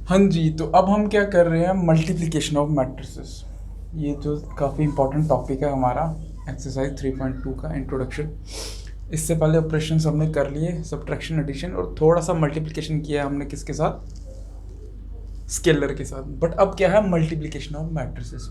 हाँ जी, तो अब हम क्या कर रहे हैं, मल्टीप्लिकेशन ऑफ मैट्रिसेस। ये जो काफ़ी इंपॉर्टेंट टॉपिक है हमारा, एक्सरसाइज 3.2 का इंट्रोडक्शन। इससे पहले ऑपरेशंस हमने कर लिए, सब्ट्रैक्शन, एडिशन, और थोड़ा सा मल्टीप्लिकेशन किया हमने किसके साथ, स्केलर के साथ। बट अब क्या है, मल्टीप्लिकेशन ऑफ मैट्रिसेस।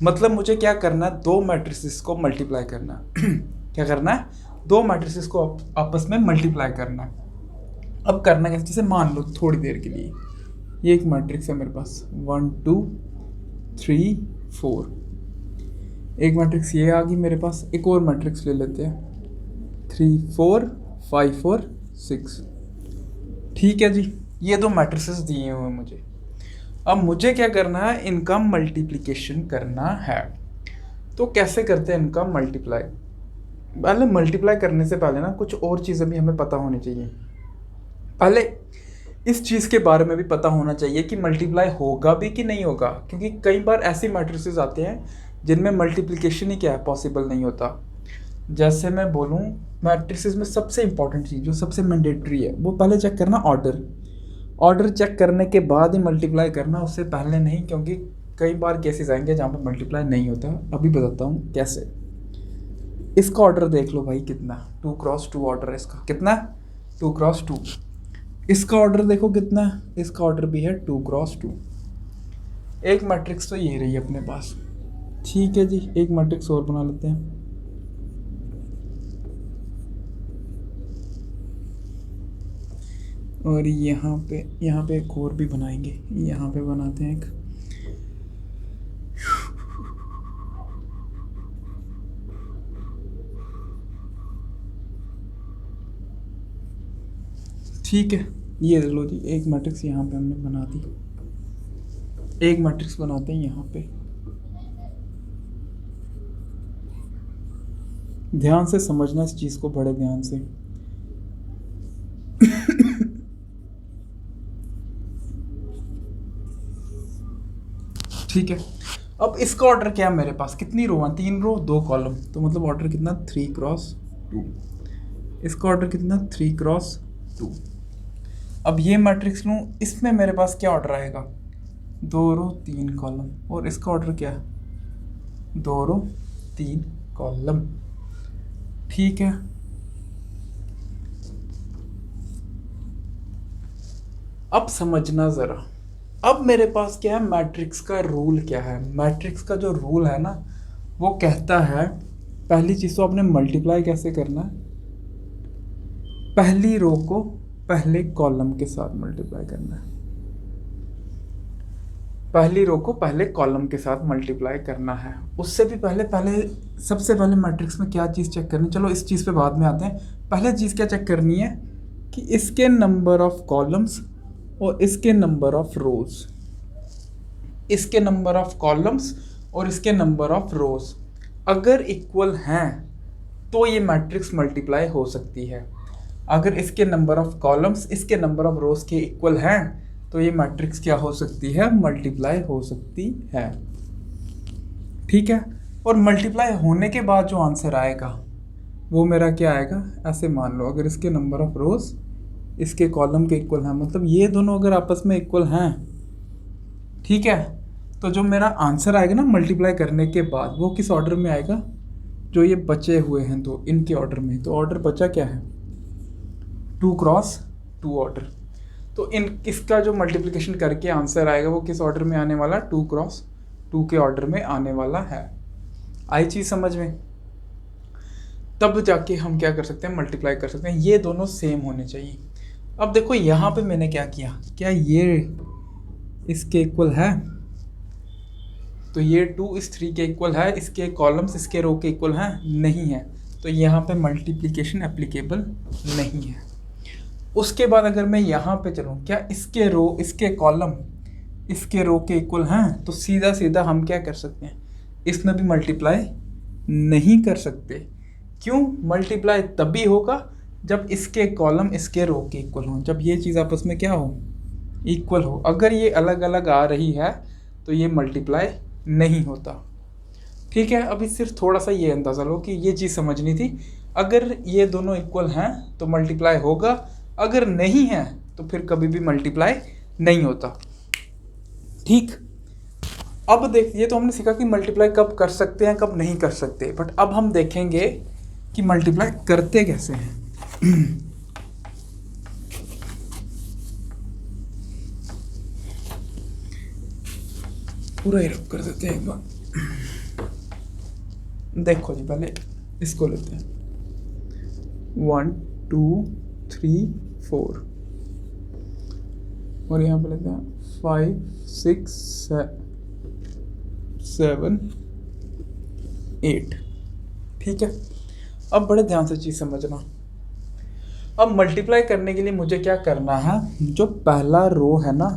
मतलब मुझे क्या करना है, दो मैट्रिसेस को मल्टीप्लाई करना है। क्या करना है, दो मैट्रिसेस को आपस में मल्टीप्लाई करना है। अब करना कैसे, जैसे मान लो थोड़ी देर के लिए ये एक मैट्रिक्स है मेरे पास, 1 2 3 4। एक मैट्रिक्स ये आ गई मेरे पास, एक और मैट्रिक्स ले लेते हैं, 3 4 5 और 6। ठीक है जी, ये दो मैट्रिसेस दिए हुए हैं मुझे। अब मुझे क्या करना है, इनका मल्टीप्लिकेशन करना है। तो कैसे करते हैं इनका मल्टीप्लाई। पहले मल्टीप्लाई करने से पहले ना कुछ और चीज़ें भी हमें पता होनी चाहिए। पहले इस चीज़ के बारे में भी पता होना चाहिए कि मल्टीप्लाई होगा भी कि नहीं होगा, क्योंकि कई बार ऐसी मैट्रिसेस आते हैं जिनमें मल्टीप्लिकेशन ही क्या है, पॉसिबल नहीं होता। जैसे मैं बोलूँ, मैट्रिसेस में सबसे इंपॉर्टेंट चीज़ जो सबसे मैंडेटरी है, वो पहले चेक करना ऑर्डर। ऑर्डर चेक करने के बाद ही मल्टीप्लाई करना, उससे पहले नहीं, क्योंकि कई बार केसेस आएंगे जहाँ पर मल्टीप्लाई नहीं होता। अभी बताता हूँ कैसे। इसका ऑर्डर देख लो भाई, कितना 2x2 ऑर्डर है इसका, कितना 2x2। इसका ऑर्डर देखो कितना है, इसका ऑर्डर भी है 2x2। एक मैट्रिक्स तो ये रही अपने पास। ठीक है जी, एक मैट्रिक्स और बना लेते हैं। और यहाँ पे एक और भी बनाएंगे, यहाँ पे बनाते हैं एक। ठीक है, ये लो जी, एक मैट्रिक्स यहाँ पे हमने बना दी। एक मैट्रिक्स बनाते हैं यहाँ पे। ध्यान से समझना इस चीज़ को, बड़े ध्यान से। ठीक है, अब इसका ऑर्डर क्या है मेरे पास, कितनी रो है, 3 रो 2 कॉलम, तो मतलब ऑर्डर कितना 3x2। इसका ऑर्डर कितना 3x2। अब ये मैट्रिक्स लूँ, इसमें मेरे पास क्या ऑर्डर आएगा, 2 रो 3 कॉलम, और इसका ऑर्डर क्या है, 2 रो 3 कॉलम। ठीक है, अब समझना ज़रा। अब मेरे पास क्या है, मैट्रिक्स का रूल क्या है। मैट्रिक्स का जो रूल है ना, वो कहता है, पहली चीज़ तो आपने मल्टीप्लाई कैसे करना है, पहली रो को पहले कॉलम के साथ मल्टीप्लाई करना है। पहली रो को पहले कॉलम के साथ मल्टीप्लाई करना है। उससे भी पहले सबसे पहले मैट्रिक्स में क्या चीज़ चेक करनी, चलो इस चीज़ पे बाद में आते हैं। पहले चीज़ क्या चेक करनी है कि इसके नंबर ऑफ कॉलम्स और इसके नंबर ऑफ रोज, इसके नंबर ऑफ कॉलम्स और इसके नंबर ऑफ रोज अगर इक्वल हैं तो ये मैट्रिक्स मल्टीप्लाई हो सकती है। अगर इसके नंबर ऑफ कॉलम्स इसके नंबर ऑफ रोज के इक्वल हैं तो ये मैट्रिक्स क्या हो सकती है, मल्टीप्लाई हो सकती है। ठीक है, और मल्टीप्लाई होने के बाद जो आंसर आएगा वो मेरा क्या आएगा, ऐसे मान लो, अगर इसके नंबर ऑफ रोज इसके कॉलम के इक्वल हैं, मतलब ये दोनों अगर आपस में इक्वल हैं, ठीक है, तो जो मेरा आंसर आएगा ना मल्टीप्लाई करने के बाद, वो किस ऑर्डर में आएगा, जो ये बचे हुए हैं तो इनके ऑर्डर में। तो ऑर्डर बचा क्या है, 2x2 ऑर्डर। तो इन इसका जो मल्टीप्लिकेशन करके आंसर आएगा वो किस ऑर्डर में आने वाला, 2x2 के ऑर्डर में आने वाला है। आई चीज़ समझ में, तब जाके हम क्या कर सकते हैं, मल्टीप्लाई कर सकते हैं। ये दोनों सेम होने चाहिए। अब देखो यहाँ पे मैंने क्या किया, क्या ये इसके इक्वल है, तो ये 2 इस 3 के इक्वल है, इसके कॉलम्स इसके रो के इक्वल हैं, नहीं है, तो यहाँ पे मल्टीप्लिकेशन एप्लीकेबल नहीं है। उसके बाद अगर मैं यहाँ पे चलूँ, क्या इसके रो इसके कॉलम इसके रो के इक्वल हैं, तो सीधा सीधा हम क्या कर सकते हैं, इसमें भी मल्टीप्लाई नहीं कर सकते। क्यों, मल्टीप्लाई तभी होगा जब इसके कॉलम इसके रो के इक्वल हों, जब ये चीज़ आपस में क्या हो, इक्वल हो। अगर ये अलग अलग आ रही है तो ये मल्टीप्लाई नहीं होता। ठीक है, अभी सिर्फ थोड़ा सा ये अंदाज़ा लो कि ये चीज़ समझनी थी। अगर ये दोनों इक्वल हैं तो मल्टीप्लाई होगा, अगर नहीं है तो फिर कभी भी मल्टीप्लाई नहीं होता। ठीक। अब देखिए, तो हमने सीखा कि मल्टीप्लाई कब कर सकते हैं कब नहीं कर सकते, बट अब हम देखेंगे कि मल्टीप्लाई करते कैसे हैं। पूरा ही रब कर देते हैं एक बार। देखो जी, पहले इसको लेते हैं 1 2 3 4 और यहाँ पे लेते हैं 5 6 7 8। ठीक है, अब बड़े ध्यान से चीज़ समझना। अब मल्टीप्लाई करने के लिए मुझे क्या करना है, जो पहला रो है ना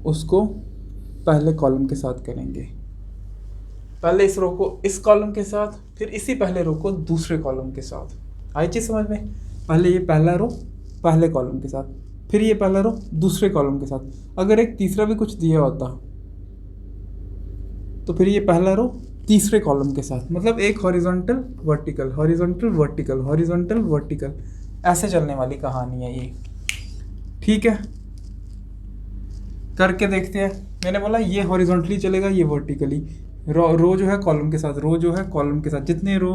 उसको पहले कॉलम के साथ करेंगे। पहले इस रो को इस कॉलम के साथ, फिर इसी पहले रो को दूसरे कॉलम के साथ। आई चीज़ समझ में? पहले ये पहला रो पहले कॉलम के साथ, फिर ये पहला रो दूसरे कॉलम के साथ। अगर एक तीसरा भी कुछ दिया होता तो फिर ये पहला रो तीसरे कॉलम के साथ, मतलब एक horizontal vertical horizontal vertical horizontal vertical, ऐसे चलने वाली कहानी है ये। ठीक है, करके देखते हैं। मैंने बोला ये हॉरिजॉन्टली चलेगा, ये वर्टिकली। रो जो है कॉलम के साथ, रो जो है कॉलम के साथ, जितने रो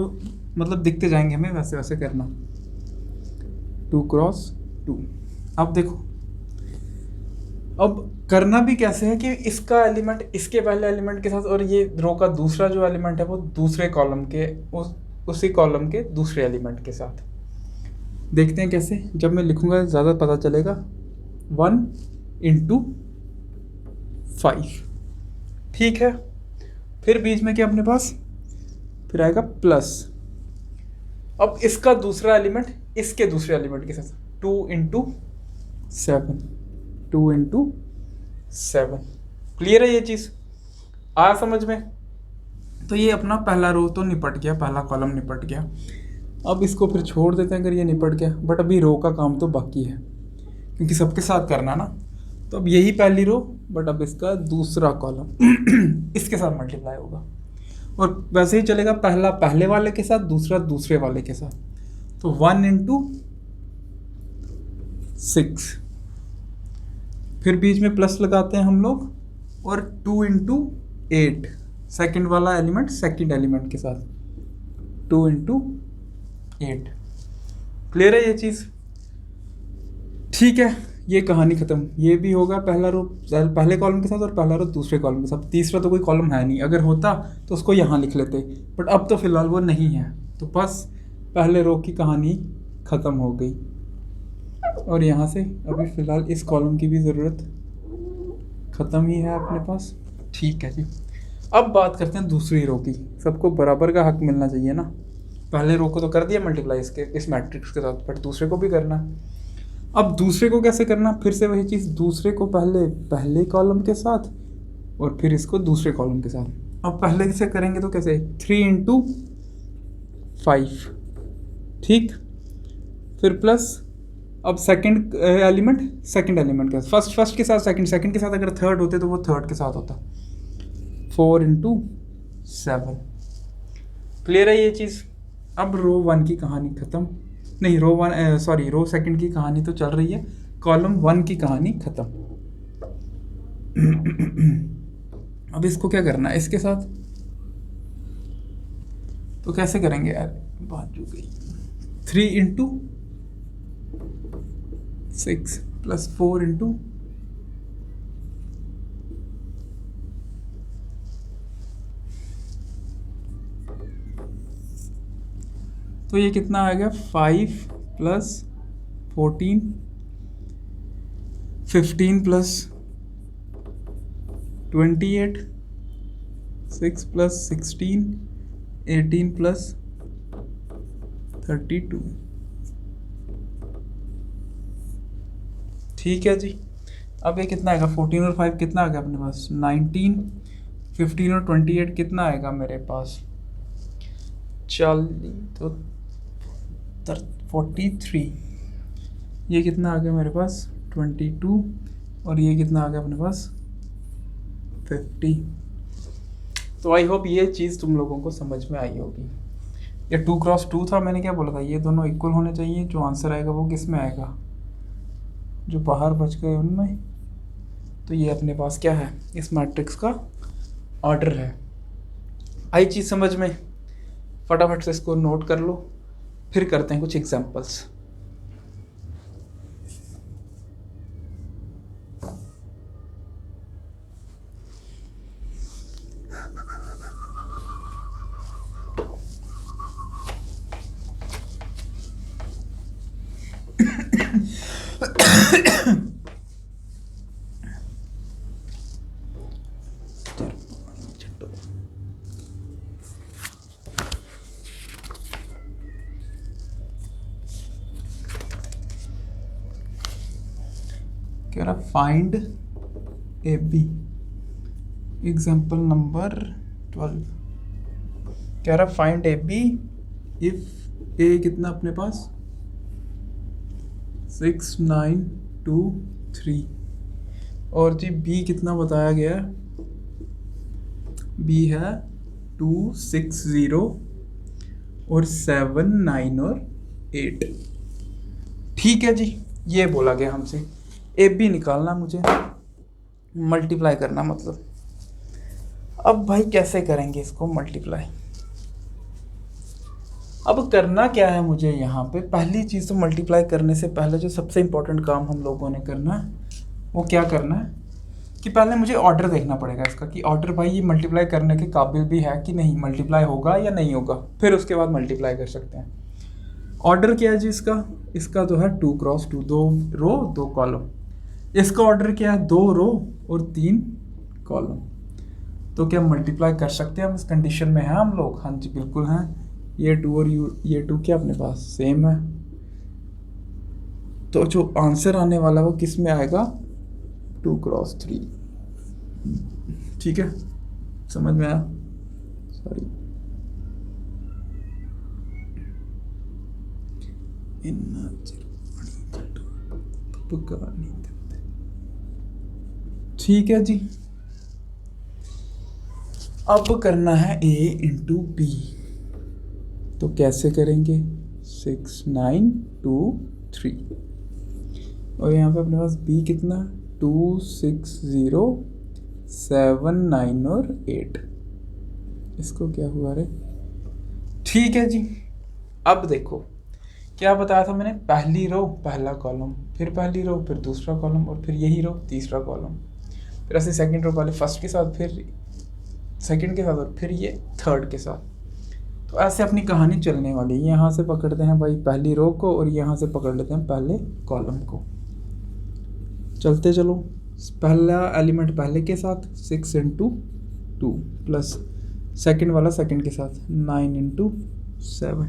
मतलब दिखते जाएंगे हमें वैसे वैसे करना। 2 क्रॉस 2। अब देखो, अब करना भी कैसे है कि इसका एलिमेंट इसके पहले एलिमेंट के साथ और ये रो का दूसरा जो एलिमेंट है वो दूसरे कॉलम के उसी कॉलम के दूसरे एलिमेंट के साथ। देखते हैं कैसे, जब मैं लिखूंगा ज़्यादा पता चलेगा। 1 × 5। ठीक है, फिर बीच में क्या अपने पास, फिर आएगा प्लस। अब इसका दूसरा एलिमेंट इसके दूसरे एलिमेंट के साथ 2 × 7 2 × 7। क्लियर है ये चीज़? आया समझ में? तो ये अपना पहला रो तो निपट गया, पहला कॉलम निपट गया। अब इसको फिर छोड़ देते हैं अगर ये निपट गया, बट अभी रो का काम तो बाकी है क्योंकि सबके साथ करना ना। तो अब यही पहली रो, बट अब इसका दूसरा कॉलम इसके साथ मल्टीप्लाई होगा और वैसे ही चलेगा, पहला पहले वाले के साथ, दूसरा दूसरे वाले के साथ। तो 1 × 6, फिर बीच में प्लस लगाते हैं हम लोग, और 2 × 8, सेकंड वाला एलिमेंट सेकंड एलिमेंट के साथ 2 × 8। क्लियर है ये चीज़? ठीक है, ये कहानी ख़त्म। ये भी होगा पहला रो पहले कॉलम के साथ और पहला रो दूसरे कॉलम के साथ। तीसरा तो कोई कॉलम है नहीं, अगर होता तो उसको यहाँ लिख लेते, बट अब तो फिलहाल वो नहीं है, तो बस पहले रो की कहानी ख़त्म हो गई। और यहाँ से अभी फ़िलहाल इस कॉलम की भी ज़रूरत ख़त्म ही है अपने पास। ठीक है जी, अब बात करते हैं दूसरी रो की। सबको बराबर का हक मिलना चाहिए ना। पहले रो को तो कर दिया मल्टीप्लाई इस मैट्रिक्स के साथ, बट दूसरे को भी करना। अब दूसरे को कैसे करना, फिर से वही चीज़, दूसरे को पहले कॉलम के साथ और फिर इसको दूसरे कॉलम के साथ। अब पहले से करेंगे तो कैसे, 3 × 5। ठीक, फिर प्लस, अब सेकंड एलिमेंट सेकंड एलिमेंट के साथ, फर्स्ट के साथ सेकंड के साथ, अगर थर्ड होते तो वो थर्ड के साथ होता। 4 × 7। क्लियर है ये चीज़? अब रो 1 की कहानी ख़त्म, नहीं रो सेकंड की कहानी तो चल रही है, कॉलम 1 की कहानी ख़त्म। अब इसको क्या करना है इसके साथ, तो कैसे करेंगे यार, बात जो गई। 3 × 6 + 4 × तो ये कितना आएगा, 5 + 14 15 + 28 6 + 16 18 + 32। ठीक है जी, अब ये कितना आएगा, 14 और 5 कितना आ गया अपने पास, 19 15 और 28 कितना आएगा मेरे पास, 40 तो 43। ये कितना आ गया मेरे पास, 22, और ये कितना आ गया अपने पास, 50। तो आई होप ये चीज़ तुम लोगों को समझ में आई होगी। ये 2 × 2 था, मैंने क्या बोला था, ये दोनों इक्वल होने चाहिए। जो आंसर आएगा वो किस में आएगा, जो बाहर बच गए उनमें, तो ये अपने पास क्या है, इस मैट्रिक्स का ऑर्डर है। आई चीज़ समझ में? फटाफट से इसको नोट कर लो, फिर करते हैं कुछ एग्जांपल्स। कह रहा find a b, example number 12। कह रहा find a b if a कितना अपने पास 6 9 2 3 और जी बी कितना बताया गया, बी है 2 6 0 और 7 9 और 8। ठीक है जी, ये बोला गया हमसे ए बी निकालना, मुझे मल्टीप्लाई करना मतलब। अब भाई कैसे करेंगे इसको मल्टीप्लाई? अब करना क्या है मुझे यहाँ पे, पहली चीज़ तो मल्टीप्लाई करने से पहले जो सबसे इम्पोर्टेंट काम हम लोगों ने करना है वो क्या करना है कि पहले मुझे ऑर्डर देखना पड़ेगा इसका, कि ऑर्डर भाई ये मल्टीप्लाई करने के काबिल भी है कि नहीं, मल्टीप्लाई होगा या नहीं होगा, फिर उसके बाद मल्टीप्लाई कर सकते हैं। ऑर्डर क्या है जी इसका तो है 2 क्रॉस 2, 2 रो 2 कॉलम। इसका ऑर्डर क्या है, 2 रो और 3 कॉलम। तो क्या मल्टीप्लाई कर सकते हैं हम, इस कंडीशन में हैं हम लोग? हाँ जी बिल्कुल हैं। ये 2 और ये 2 क्या अपने पास सेम है, तो जो आंसर आने वाला वो किस में आएगा, 2 क्रॉस 3। ठीक है, समझ में आया? सॉरी, ठीक है जी। अब करना है a इंटू बी, तो कैसे करेंगे, 6 9 2 3 और यहाँ पे अपने पास b कितना 2 6 0 7 9 और 8। इसको क्या हुआ रे? ठीक है जी। अब देखो क्या बताया था मैंने, पहली रो पहला कॉलम, फिर पहली रो फिर दूसरा कॉलम और फिर यही रो तीसरा कॉलम, फिर ऐसे सेकंड रो पहले फर्स्ट के साथ, फिर सेकंड के साथ और फिर ये थर्ड के साथ। तो ऐसे अपनी कहानी चलने वाली है। यहाँ से पकड़ते हैं भाई पहली रो को और यहाँ से पकड़ लेते हैं पहले कॉलम को। चलते चलो, पहला एलिमेंट पहले के साथ 6 इंटू 2 प्लस सेकेंड वाला सेकेंड के साथ 9 इंटू 7।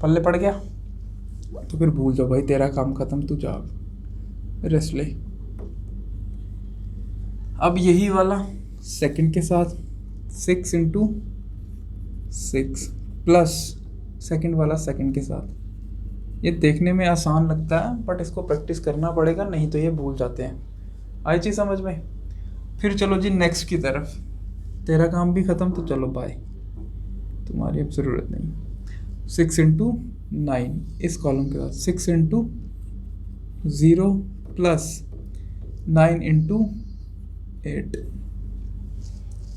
पल्ले पड़ गया तो फिर भूल जाओ भाई, तेरा काम खत्म, तू जा रेस्ट ले। अब यही वाला सेकंड के साथ 6 इंटू 6 प्लस सेकंड वाला सेकंड के साथ। ये देखने में आसान लगता है बट इसको प्रैक्टिस करना पड़ेगा, नहीं तो ये भूल जाते हैं। आई चीज़ समझ में? फिर चलो जी नेक्स्ट की तरफ, तेरा काम भी ख़त्म, तो चलो बाय, तुम्हारी अब ज़रूरत नहीं। 6 इंटू 9 इस कॉलम के साथ 6 इंटू 0 प्लस 9 इंटू 8।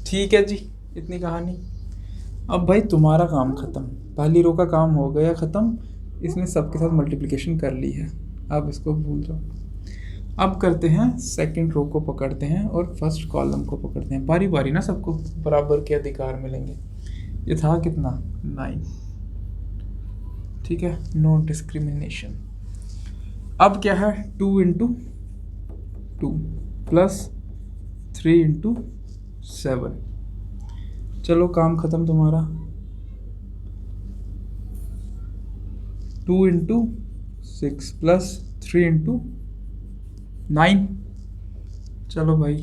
ठीक है जी, इतनी कहानी। अब भाई तुम्हारा काम ख़त्म, पहली रो का काम हो गया ख़त्म, इसने सबके साथ मल्टीप्लिकेशन कर ली है, अब इसको भूल जाओ। अब करते हैं सेकंड रो को पकड़ते हैं और फर्स्ट कॉलम को पकड़ते हैं, बारी बारी ना, सबको बराबर के अधिकार मिलेंगे। ये था कितना 9, ठीक है, नो डिस्क्रिमिनेशन। अब क्या है 2 इंटू 2 प्लस 3 इंटू 7। चलो काम ख़त्म तुम्हारा। 2 इंटू 6 प्लस 3 इंटू 9। चलो भाई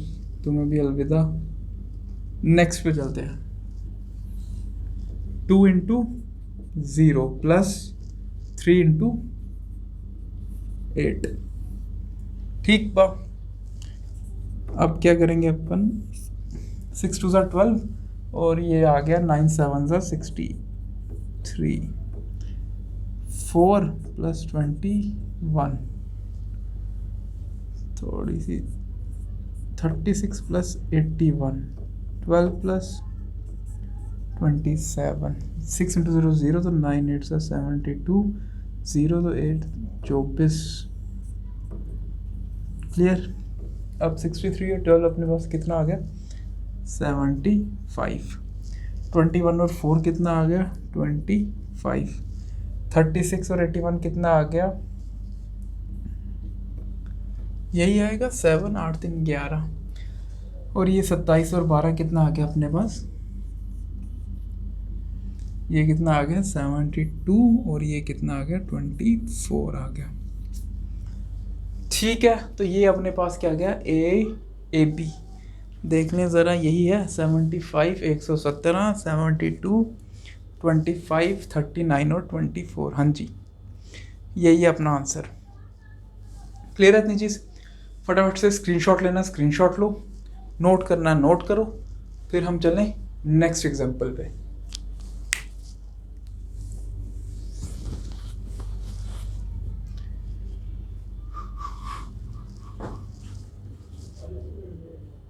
तुम्हें भी अलविदा, नेक्स्ट पे चलते हैं। 2 इंटू 0 प्लस 3 इंटू 8। ठीक बा, अब क्या करेंगे अपन, 6 2 12 और ये आ गया 9 7 63, 4 प्लस 21, थोड़ी सी 36 प्लस 81, 12 प्लस 27, 6 इंटू 0 0, तो 9 8 से 72, 0 तो 8 24। क्लियर। अब 63 और 12 अपने पास कितना आ गया 75। 21 और 4 कितना आ गया 25। 36 और 81 कितना आ गया, यही आएगा 7 8 3 11। और ये 27 और 12 कितना आ गया अपने पास, ये कितना आ गया 72 और ये कितना आ गया 24 आ गया। ठीक है, तो ये अपने पास क्या गया ए बी। देख लें ज़रा, यही है 75 117 72 25 39 और 24। हाँ जी, यही है अपना आंसर। क्लियर है इतनी चीज़। फटाफट से स्क्रीनशॉट लेना स्क्रीनशॉट लो, नोट करना नोट करो, फिर हम चलें नेक्स्ट एग्जाम्पल पे।